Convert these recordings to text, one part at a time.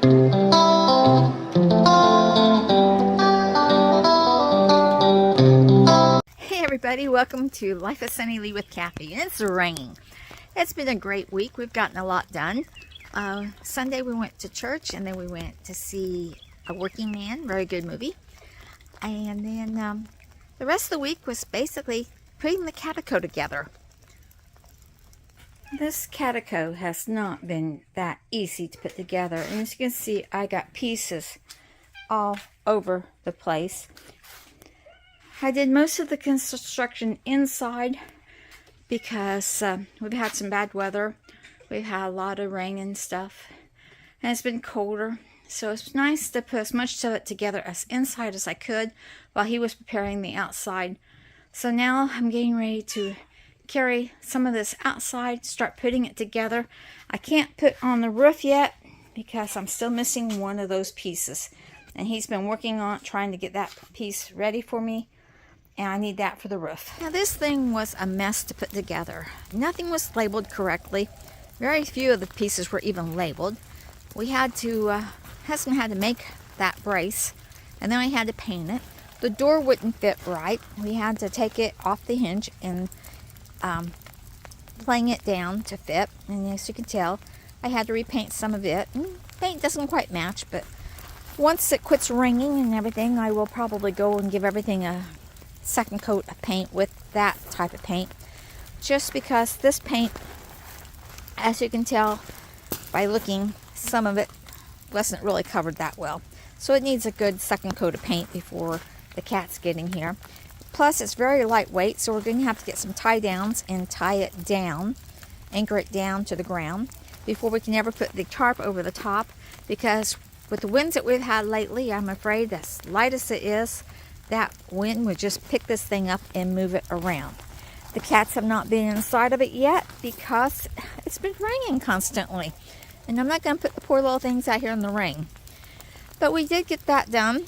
Hey everybody, welcome to Life of Sunny Lea with Cathy. And it's raining. It's been a great week. We've gotten a lot done. Sunday we went to church, and then we went to see A Working Man, very good movie. And then the rest of the week was basically putting the Catio together. This Catio has not been that easy to put together. And as you can see, I got pieces all over the place. I did most of the construction inside because we've had some bad weather. We've had a lot of rain and stuff, and it's been colder. So it's nice to put as much of it together as inside as I could while he was preparing the outside. So now I'm getting ready to carry some of this outside, start putting it together. I can't put on the roof yet because I'm still missing one of those pieces. And he's been working on trying to get that piece ready for me. And I need that for the roof. Now this thing was a mess to put together. Nothing was labeled correctly. Very few of the pieces were even labeled. We had to, husband had to make that brace, and then I had to paint it. The door wouldn't fit right. We had to take it off the hinge and playing it down to fit. And as you can tell, I had to repaint some of it. And paint doesn't quite match, but once it quits ringing and everything, I will probably go and give everything a second coat of paint with that type of paint, just because this paint, as you can tell by looking, some of it wasn't really covered that well, so it needs a good second coat of paint before the cat's getting here. Plus it's very lightweight, so we're going to have to get some tie downs and tie it down, anchor it down to the ground before we can ever put the tarp over the top, because with the winds that we've had lately, I'm afraid as light as it is, that wind would just pick this thing up and move it around. The cats have not been inside of it yet because it's been raining constantly. And I'm not going to put the poor little things out here in the rain. But we did get that done.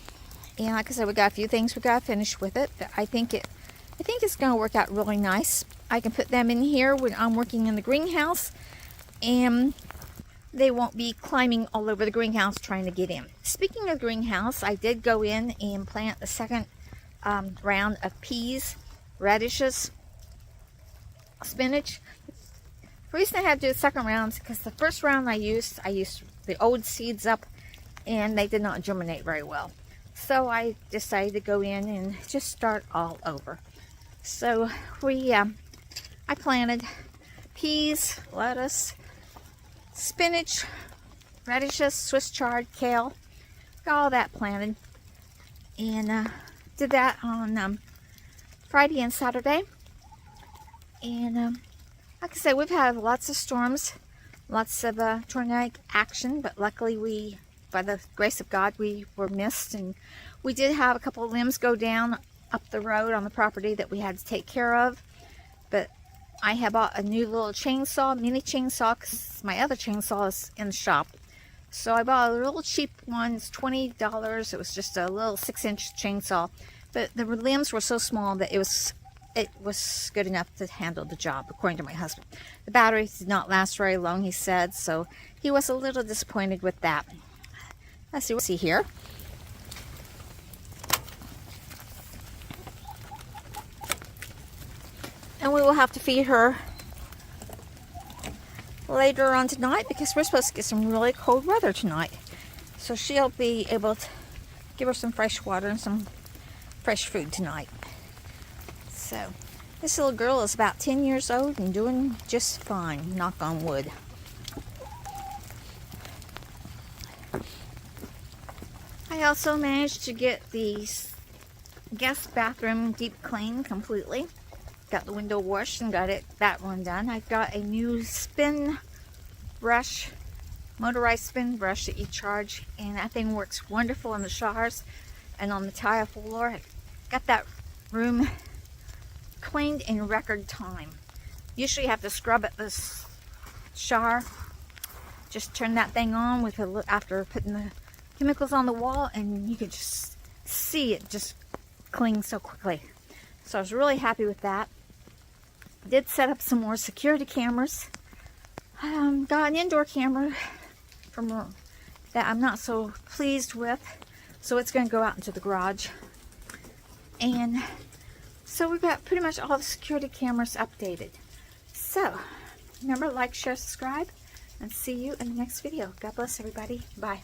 And like I said, we got a few things we got to finish with it. But I think it's going to work out really nice. I can put them in here when I'm working in the greenhouse. And they won't be climbing all over the greenhouse trying to get in. Speaking of greenhouse, I did go in and plant the second round of peas, radishes, spinach. The reason I had to do the second round is because the first round I used the old seeds up and they did not germinate very well. So I decided to go in and just start all over. So I planted peas, lettuce, spinach, radishes, Swiss chard, kale, got all that planted, and did that on Friday and Saturday. And like I said, we've had lots of storms, lots of tornadic action, but luckily by the grace of God, we were missed, and we did have a couple of limbs go down up the road on the property that we had to take care of. But I have bought a new little chainsaw, mini chainsaw, because my other chainsaw is in the shop. So I bought a little cheap one. It's $20. It was just a little 6-inch chainsaw. But the limbs were so small that it was good enough to handle the job, according to my husband. The batteries did not last very long, he said, so he was a little disappointed with that. Let's see, we'll see here. And we will have to feed her later on tonight because we're supposed to get some really cold weather tonight. So she'll be able to give her some fresh water and some fresh food tonight. So this little girl is about 10 years old and doing just fine, knock on wood. I also managed to get the guest bathroom deep clean completely. Got the window washed and got that one done. I've got a new spin brush, motorized spin brush that you charge, and that thing works wonderful in the showers and on the tile floor. I got that room cleaned in record time. Usually you have to scrub at this shower. Just turn that thing on with after putting the chemicals on the wall, and you can just see it just clean so quickly. So I was really happy with that. Did set up some more security cameras. Got an indoor camera from that I'm not so pleased with. So it's going to go out into the garage. And so we've got pretty much all the security cameras updated. So remember, like, share, subscribe, and see you in the next video. God bless everybody. Bye.